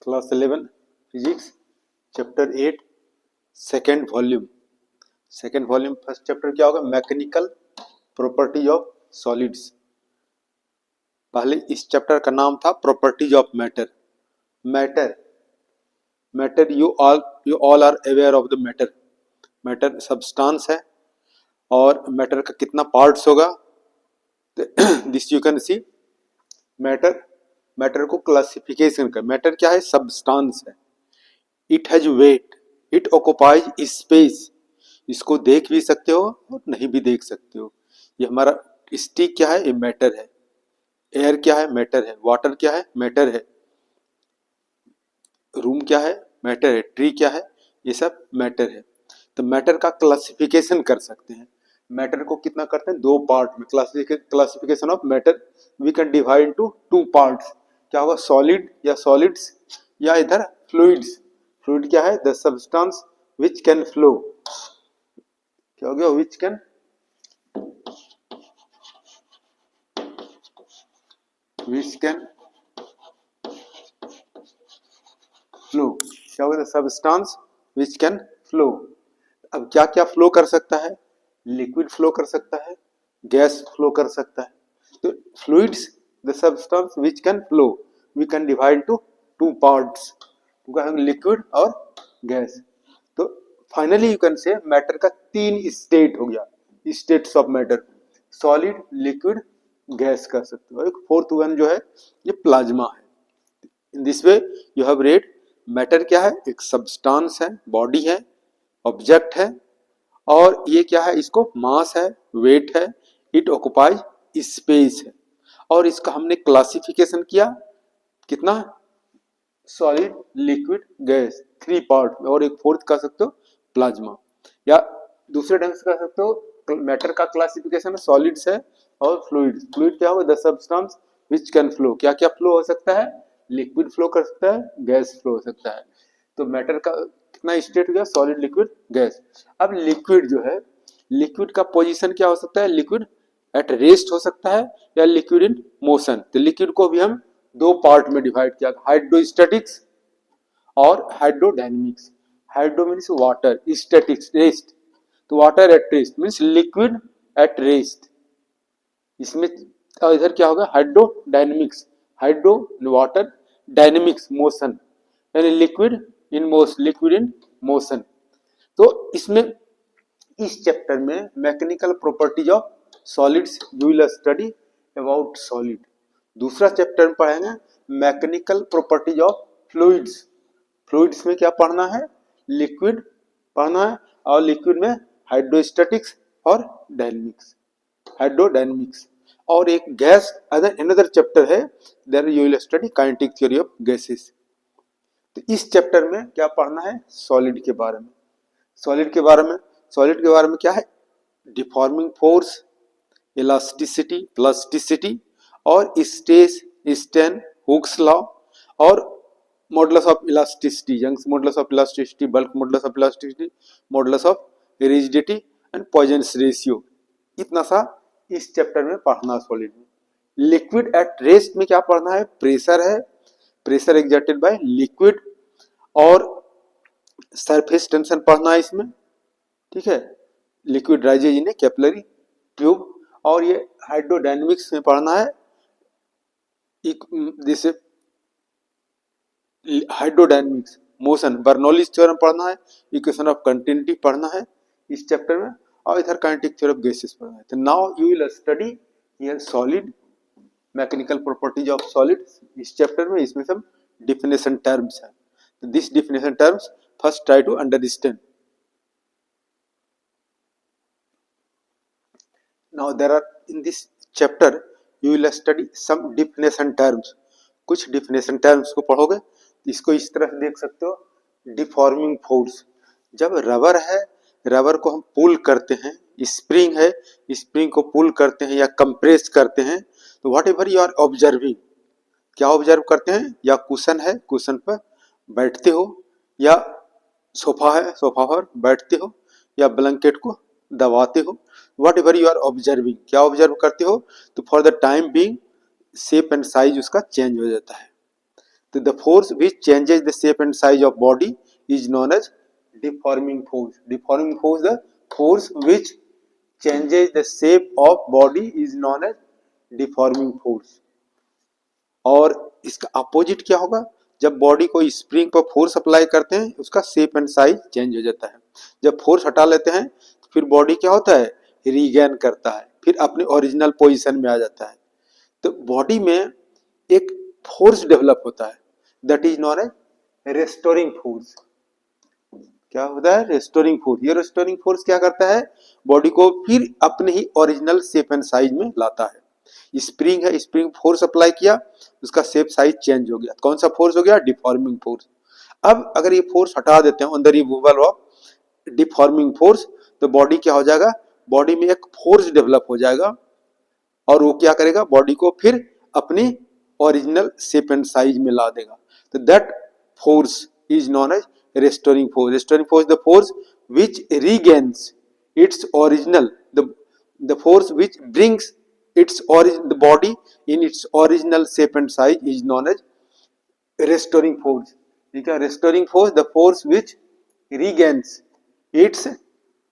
Class 11 physics chapter 8 second volume first chapter क्या होगा? Mechanical properties of solids. पहले इस चैप्टर का नाम था properties of matter. Matter matter you all are aware of the matter. Matter substance है और मैटर का कितना पार्ट्स होगा this you can see. Matter को क्लासिफिकेशन कर। मैटर क्या है? सब्सटेंस है। It has weight, it occupies space. इसको देख भी सकते हो और नहीं भी देख सकते हो। ये हमारा स्टिक क्या है? ये मैटर है। एयर क्या है? मैटर है। वाटर क्या है? मैटर है। रूम क्या है? मैटर है। ट्री क्या है? ये सब मैटर है। तो मैटर का क्लासिफिकेशन कर सकते हैं। मैटर को कितना करते हैं? दो पार्ट में। Classification of matter we can divide into two parts. क्या होगा? सॉलिड या सॉलिड्स या इधर फ्लूइड्स। फ्लूइड क्या है? The substance which can flow. क्या हो गया? विच कैन फ्लो। क्या होगा? The substance which can flow. अब क्या क्या फ्लो कर सकता है? लिक्विड फ्लो कर सकता है, गैस फ्लो कर सकता है। तो fluids the substance which can flow we can divide to two parts, liquid और गैस। तो finally you can say matter का तीन स्टेट हो गया, states of matter. Solid, liquid, gas कर सकते हो। एक फोर्थ वन जो है ये प्लाज्मा है। In this way you have read matter क्या है? एक सब्सटेंस है, बॉडी है, ऑब्जेक्ट है। और ये क्या है? इसको मास है, वेट है, इट ऑक्युपाइज स्पेस है। और इसका हमने क्लासिफिकेशन किया कितना? Solid, liquid, gas, three part में। और एक फोर्थ कह सकते हो प्लाज्मा, या दूसरे ढंग से कह सकते हो मैटर का क्लासिफिकेशन सॉलिड्स है और फ्लूइड। फ्लूइड क्या होगा? The substance which can flow. क्या क्या फ्लो हो सकता है? लिक्विड फ्लो कर सकता है, गैस फ्लो हो सकता है। तो मैटर का कितना स्टेट हो गया? Solid, liquid, gas. अब लिक्विड जो है, लिक्विड का पोजीशन क्या हो सकता है? लिक्विड एट रेस्ट हो सकता है या लिक्विड इन मोशन। तो लिक्विड को भी हम दो पार्ट में डिवाइड किया, हाइड्रोस्टैटिक्स और hydrodynamics. Hydro means water, statics rest. तो water at rest means liquid at rest. इसमें और इधर क्या होगा? Hydrodynamics. Hydro water, dynamics motion, यानी liquid in motion, liquid in motion. तो इसमें इस चैप्टर में mechanical properties of solids you will study about solid. दूसरा चैप्टर में पढ़ेंगे mechanical properties of fluids. Fluids में क्या पढ़ना है? लिक्विड पढ़ना है और लिक्विड में हाइड्रोस्टैटिक्स और डायनेमिक्स, हाइड्रोडायनेमिक्स। और एक गैस अनदर चैप्टर है, there you will study kinetic theory of gases. तो इस चैप्टर में क्या पढ़ना है? सॉलिड के बारे में। सॉलिड के बारे में क्या है? डिफॉर्मिंग फोर्स, इलास्टिसिटी, प्लास्टिसिटी और स्ट्रेस, स्टेन, हुक्स लॉ और modulus of elasticity, Young's modulus of elasticity, bulk modulus of elasticity, modulus of rigidity and Poisson's ratio. इतना सा इस चैप्टर में पढ़ना सॉलिड में। लिक्विड एट रेस्ट में क्या पढ़ना है? प्रेशर है, प्रेशर एग्जर्टेड बाय लिक्विड, और सरफेस टेंशन पढ़ना है इसमें। ठीक है, liquid rises in A capillary tube. और ये हाइड्रोडायनेमिक्स में पढ़ना है, जैसे हाइड्रोडायनेमिक्स मोशन, बर्नौलीज थ्योरम पढ़ना है, इक्वेशन ऑफ कंटिन्यूटी पढ़ना है इस चैप्टर में, और इधर काइनेटिक थ्योरी ऑफ गैसेस पढ़ना है। तो now you will study here solid, mechanical properties of solid इस चैप्टर में। इसमें सब डिफिनेशन टर्म्स है। तो this definition terms first try to understand. Now there are in this chapter you will study some definition terms। कुछ definition terms को पढ़ोगे। इसको इस तरह से देख सकते हो, डिफॉर्मिंग फोर्स। जब रबर है, रबर को हम पुल करते हैं, स्प्रिंग है, स्प्रिंग को पुल करते हैं या कंप्रेस करते हैं, तो whatever you are observing, क्या ऑब्जर्व करते हैं? या कुशन है, कुशन पर बैठते हो, या सोफा है, सोफा पर बैठते हो, या ब्लैंकेट को दबाते हो। Whatever you are observing, क्या ऑब्जर्व करते हो? तो for the time being shape and size उसका चेंज हो जाता है। तो the force which changes the shape and size of body is known as deforming force. Deforming force, the force which changes the shape of body is known as deforming force। और इसका opposite क्या होगा? जब body को spring पर force apply करते हैं उसका शेप एंड साइज चेंज हो जाता है। जब फोर्स हटा लेते हैं तो फिर बॉडी क्या होता है? रीगेन करता है, फिर अपने ओरिजिनल पोजीशन में आ जाता है। तो बॉडी में एक फोर्स डेवलप होता है, that is known as restoring force. क्या होता है? Restoring force. ये रेस्टोरिंग फोर्स क्या करता है? बॉडी को फिर अपने ही ओरिजिनल शेप एंड साइज में लाता है। स्प्रिंग है, स्प्रिंग फोर्स अप्लाई किया, उसका शेप साइज चेंज हो गया। कौन सा फोर्स हो गया? Deforming force. अब अगर ये फोर्स हटा देते हैं on the removal of deforming force, तो बॉडी क्या हो जाएगा? बॉडी में एक फोर्स डेवलप हो जाएगा और वो क्या करेगा? बॉडी को फिर अपनी ओरिजिनल शेप एंड साइज में ला देगा। तो that force is known as restoring force। Restoring force is the force which regains its original, the force which brings its the body in its original shape and size is known as restoring force। ठीक है? restoring force, the force which regains its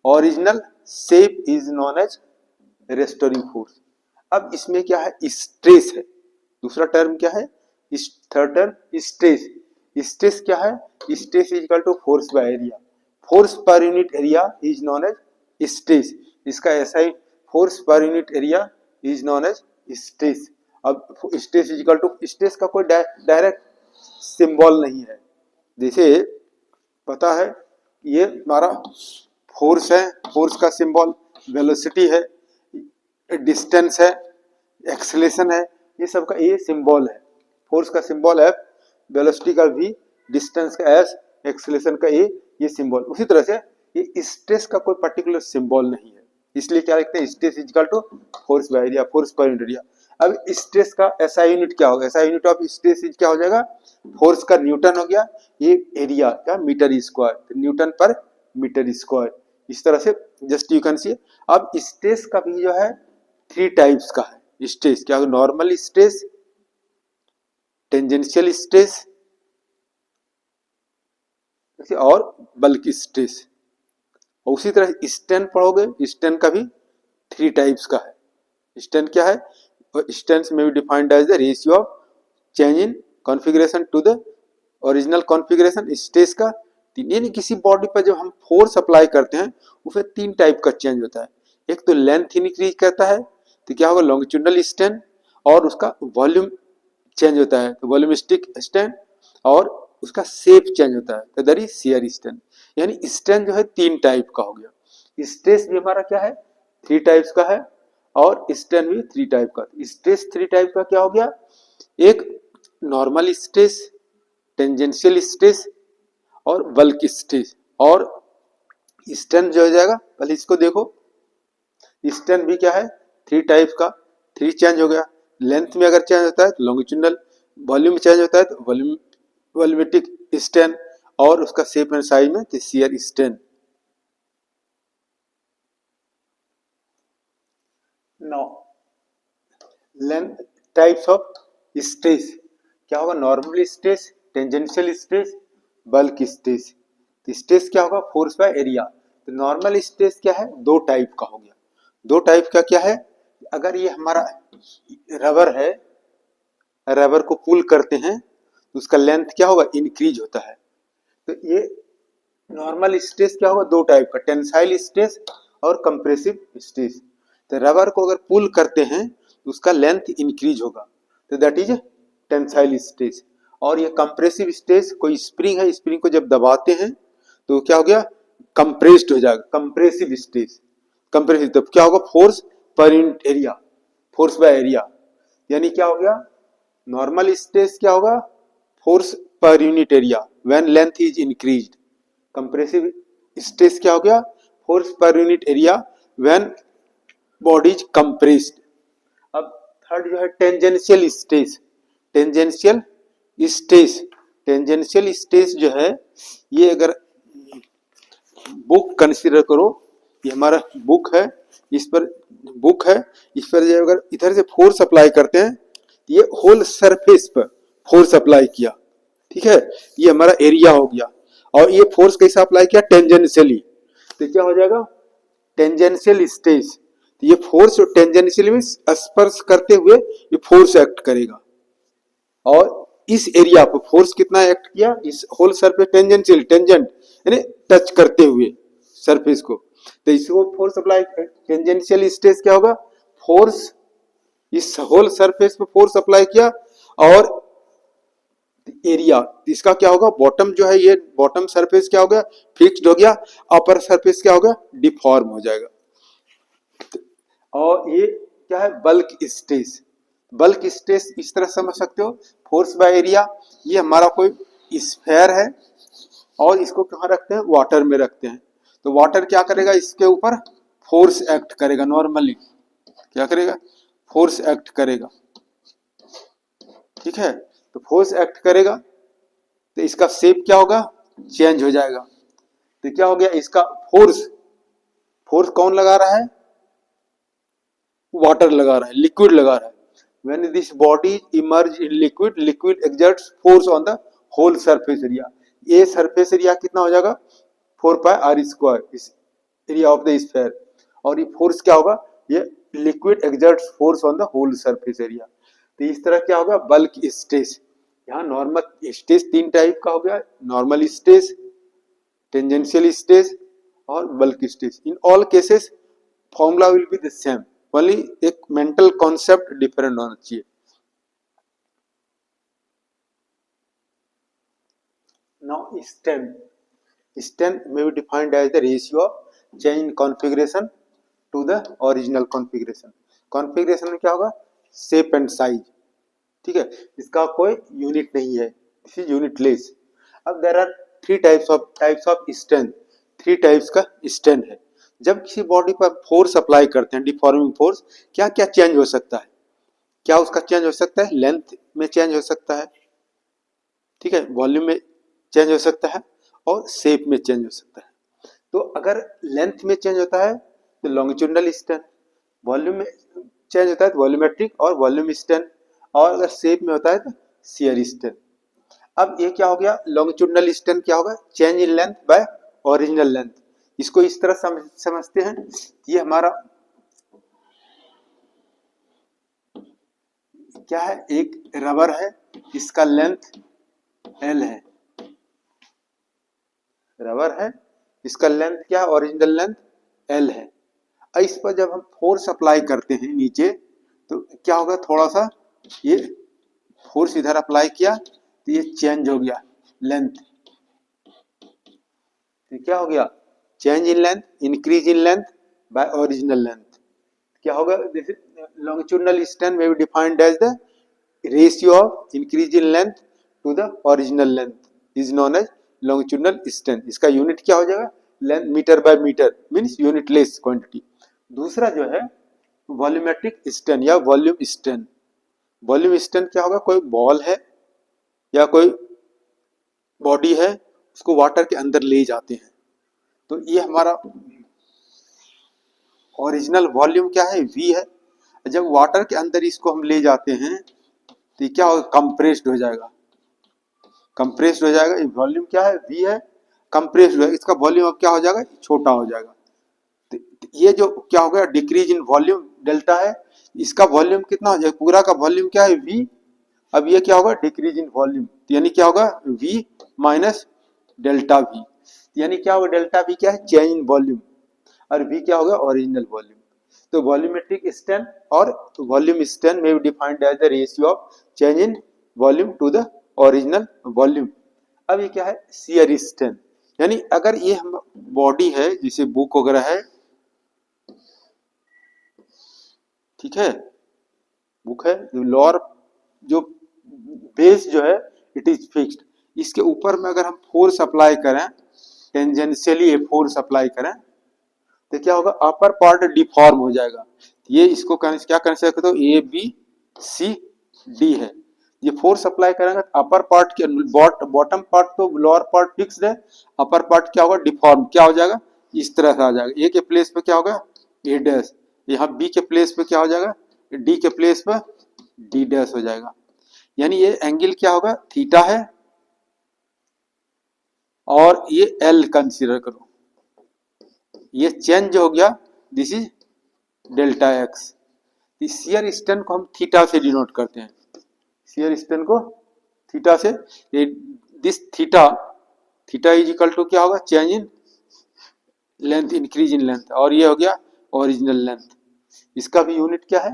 original shape is known as restoring force। अब इसमें क्या है? Stress है। दूसरा term क्या है? Third term stress. स्ट्रेस क्या है? Stress is equal to force by area. Force per unit area is known as stress. इसका ऐसा ही force per unit area is known as stress. अब stress is equal to, stress का कोई direct symbol नहीं है। जैसे पता है ये हमारा फोर्स है, फोर्स का सिंबल वेलोसिटी है, डिस्टेंस है, एक्सेलेरेशन है, ये सब का ये सिंबल है। फोर्स का सिंबल है, वेलोसिटी का भी, डिस्टेंस का एस, एक्सेलेरेशन का ये सिंबल। उसी तरह से ये स्ट्रेस का कोई पर्टिकुलर सिंबल नहीं है, इसलिए क्या लिखते हैं? Stress is equal to force by area, force per unit area. अब स्ट्रेस का एसआई यूनिट क्या होगा? SI unit of stress is क्या हो जाएगा? फोर्स का न्यूटन हो गया, ये एरिया का मीटर स्क्वायर, तो न्यूटन पर मीटर स्क्वायर। इस तरह से जस्ट यू कैन सी। अब स्ट्रेस का भी जो है 3 टाइप्स का है। स्ट्रेस क्या होगा? नॉर्मल स्ट्रेस, टेंजेंशियल स्ट्रेस और बल्क स्ट्रेस। और उसी तरह स्ट्रेन पढ़ोगे, स्ट्रेन का भी 3 टाइप्स का है। स्ट्रेन क्या है? Strain may be defined as the ratio of change in configuration to the original configuration. Stress का यानी किसी बॉडी पर जब हम फोर्स अप्लाई करते हैं उसमें 3 टाइप का चेंज होता है। एक तो लेंथ इंक्रीज करता है, तो क्या होगा? लॉन्गिट्यूडनल स्ट्रेन, और उसका वॉल्यूम चेंज होता है तो वॉल्यूमिस्टिक स्ट्रेन, और उसका शेप चेंज होता है तो दैट इज शियर स्ट्रेन। यानी स्ट्रेन जो है 3 टाइप का हो गया। स्ट्रेस भी हमारा क्या है? 3 टाइप्स का है, और स्ट्रेन भी 3 टाइप का। स्ट्रेस 3 टाइप का क्या हो गया? एक नॉर्मल स्ट्रेस, टेंजेंशियल स्ट्रेस और बल्क स्ट्रेस। और स्ट्रेन जो हो जाएगा, पहले इसको देखो, स्ट्रेन भी क्या है? 3 टाइप का, 3 चेंज हो गया। लेंथ में अगर चेंज होता है तो लॉन्गिट्यूडनल, वॉल्यूम चेंज होता है तो वॉल्यूमेट्रिक स्ट्रेन, और उसका शेप एंड साइज में तो shear strain. Now length types of stress क्या होगा? Normal stress, tangential stress, bulk stress. तो स्ट्रेस क्या होगा? Force by area. तो नॉर्मल स्ट्रेस क्या है? 2 टाइप का हो गया। 2 टाइप का क्या है? अगर ये हमारा रबर है, रबर को पुल करते हैं तो उसका लेंथ क्या होगा? इंक्रीज होता है। तो ये नॉर्मल स्ट्रेस क्या होगा? 2 टाइप का, टेंसाइल स्ट्रेस और कंप्रेसिव स्ट्रेस। तो रबर को अगर पुल करते हैं तो उसका लेंथ इंक्रीज होगा, तो दैट इज टेंसाइल स्ट्रेस। और ये कंप्रेसिव स्ट्रेस, कोई स्प्रिंग है, स्प्रिंग को जब दबाते हैं तो क्या हो गया? कंप्रेस्ड हो जाएगा, कंप्रेसिव स्ट्रेस। कंप्रेसिव तब क्या होगा? Force per unit area, force by area. यानी क्या हो गया? नॉर्मल स्ट्रेस क्या होगा? Force per unit area when length is increased. Compressive stress क्या हो गया? Force per unit area when body is compressed. अब थर्ड जो है tangential stress. Tangential stress, tangential stress जो है, ये अगर बुक कंसीडर करो, ये हमारा बुक है, इस पर अगर इधर से फोर्स अप्लाई करते हैं, ये होल सरफेस पर फोर्स अप्लाई किया, ठीक है, ये हमारा एरिया हो गया। और ये फोर्स कैसा अप्लाई किया, टेंजेंशियली, तो क्या हो जाएगा, टेंजेंशियल स्ट्रेस। तो ये फोर्स टेंजेंशियल में स्पर्श करते हुए ये फोर्स एक्ट करेगा। और इस एरिया पर फोर्स कितना एक्ट किया, इस होल सरफेस टेंजेंशियल, टेंजेंट यानी टच करते हुए सरफेस को, तो इसको फोर्स अप्लाई, टेंजेंशियल स्ट्रेस क्या होगा, फोर्स इस होल सरफेस पे फोर्स अप्लाई किया। और एरिया इसका क्या होगा, बॉटम जो है, ये बॉटम सरफेस क्या हो गया, फिक्स्ड हो गया, अपर सरफेस क्या होगा, डिफॉर्म हो जाएगा। और ये क्या है, बल्क स्ट्रेस। बल्क स्ट्रेस इस तरह समझ सकते हो, फोर्स बाय एरिया, ये हमारा कोई स्फेयर है और इसको कहाँ रखते हैं, वाटर में रखते हैं। तो वाटर क्या करेगा, इसके ऊपर फोर्स एक्ट करेगा, नॉर्मली क्या करेगा, फोर्स एक्ट करेगा। ठीक है, तो फोर्स एक्ट करेगा तो इसका शेप क्या होगा, चेंज हो जाएगा। तो क्या हो गया, इसका फोर्स, फोर्स कौन लगा रहा है, वाटर लगा रहा है, लिक्विड लगा रहा है। when this body emerge in liquid, liquid exerts force on the whole surface area। ये सरफेस एरिया कितना हो जाएगा, 4πr², इस एरिया ऑफ द स्फीयर। और ये फोर्स क्या होगा, ये liquid exerts force on the whole surface area. तो इस तरह क्या होगा, बल्क स्ट्रेस। यहाँ नॉर्मल स्ट्रेस तीन टाइप का हो गया, नॉर्मल स्ट्रेस, टेंजेंशियल स्ट्रेस और bulk stress. In all cases formula will be the same, only एक मेंटल कॉन्सेप्ट डिफरेंट होना चाहिए। Now strain may be defined as the ratio of change in configuration to the original configuration। Configuration में क्या होगा, shape and size. ठीक है, इसका कोई यूनिट नहीं है, दिस इज यूनिटलेस। अब there are three types of strain, three types का स्ट्रेन है। जब किसी बॉडी पर फोर्स अप्लाई करते हैं, डिफॉर्मिंग फोर्स, क्या क्या चेंज हो सकता है, क्या उसका चेंज हो सकता है, लेंथ में चेंज हो सकता है, ठीक है, वॉल्यूम में चेंज हो सकता है और शेप में चेंज हो सकता है। तो अगर लेंथ में चेंज होता है तो लॉन्गिट्यूडनल स्ट्रेन, वॉल्यूम में चेंज होता है तो वॉल्यूमेट्रिक और वॉल्यूम स्ट्रेन, और अगर शेप में होता है तो शियर स्ट्रेन। अब ये क्या हो गया, लॉन्गिट्यूडनल स्ट्रेन क्या होगा, change in length by original length. इसको इस तरह समझते हैं, ये हमारा क्या है, एक रबर है, इसका लेंथ L है, रबर है, इसका लेंथ क्या है, ओरिजिनल लेंथ L है। इस पर जब हम फोर्स अप्लाई करते हैं नीचे, तो क्या होगा, थोड़ा सा ये फोर्स इधर अप्लाई किया तो ये चेंज हो गया लेंथ। तो क्या हो गया, change in length, increase in length by original length. क्या होगा, this is longitudinal strain may be defined as the ratio of increase in length to the original length is known as longitudinal strain. इसका unit क्या हो जाएगा, length metre by metre, means unitless quantity. दूसरा जो है volumetric strain या volume strain. Volume strain क्या होगा, कोई बॉल है या कोई बॉडी है, उसको वाटर के अंदर ले जाते हैं, तो ये हमारा ओरिजिनल वॉल्यूम क्या है, V है। जब वाटर के अंदर इसको हम ले जाते हैं तो ये क्या होगा, कंप्रेस्ड हो जाएगा, कंप्रेस्ड हो जाएगा। ये वॉल्यूम क्या है, V है, कंप्रेस्ड है, इसका वॉल्यूम अब क्या हो जाएगा, छोटा हो जाएगा। तो ये जो क्या हो गया, डिक्रीज इन वॉल्यूम डेल्टा है, इसका वॉल्यूम कितना हो जाएगा, पूरा का वॉल्यूम क्या है, V। अब ये क्या होगा, डिक्रीज इन वॉल्यूम, यानी क्या होगा, V माइनस डेल्टा V, यानी क्या होगा, डेल्टा V क्या है, चेंज इन वॉल्यूम, और V क्या होगा, ओरिजिनल वॉल्यूम। तो वॉल्यूमेट्रिक स्ट्रेन और volume strain may be defined as the ratio of change in volume to the original volume. अब ये क्या है, शियर स्ट्रेन, यानी अगर ये हम बॉडी है, जैसे बुक वगैरह है, ठीक है, बुक है, लोअर जो बेस जो है इट इज फिक्स्ड, इसके ऊपर में अगर हम फोर्स अप्लाई करें, टेंजेंशियली फोर्स अप्लाई करें, तो क्या होगा, अपर पार्ट डिफॉर्म हो जाएगा। ये इसको क्या कर सकते हो, ए बी सी डी है। ये फोर्स अप्लाई करेंगे तो अपर पार्ट के बॉटम पार्ट तो लोअर पार्ट फिक्स्ड है, अपर पार्ट क्या होगा, डिफॉर्म, क्या हो जाएगा, इस तरह से आ जाएगा। ए के प्लेस पे क्या होगा, ए डैश, यहाँ बी के प्लेस पे क्या हो जाएगा, डी के प्लेस पे डी डैश हो जाएगा। यानी ये एंगल क्या होगा, थीटा है, और ये एल कंसीडर करो, ये चेंज हो गया, this is delta x. Shear strain को हम थीटा से डिनोट करते हैं, शियर स्ट्रेन को थीटा से, this theta, theta is equal to क्या होगा, change in length, increase in length, और ये हो गया ओरिजिनल लेंथ। इसका भी यूनिट क्या है,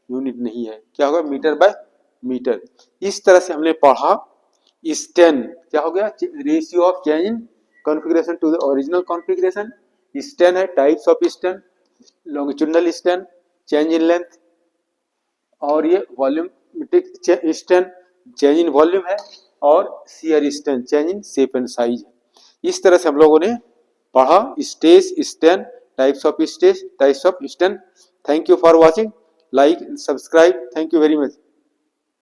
यूनिट नहीं है, क्या होगा, मीटर बाय मीटर। इस तरह से हमने पढ़ा स्टेन, क्या हो गया, ratio of change in configuration to the original configuration. Strain है, types of strain, longitudinal strain, change in length, और ये volumetric strain, change in volume है, और shear strain, change in shape and size है। इस तरह से हम लोगों ने पढ़ा stress strain, types of stress, types of strain. Thank you for watching, like subscribe, thank you very much.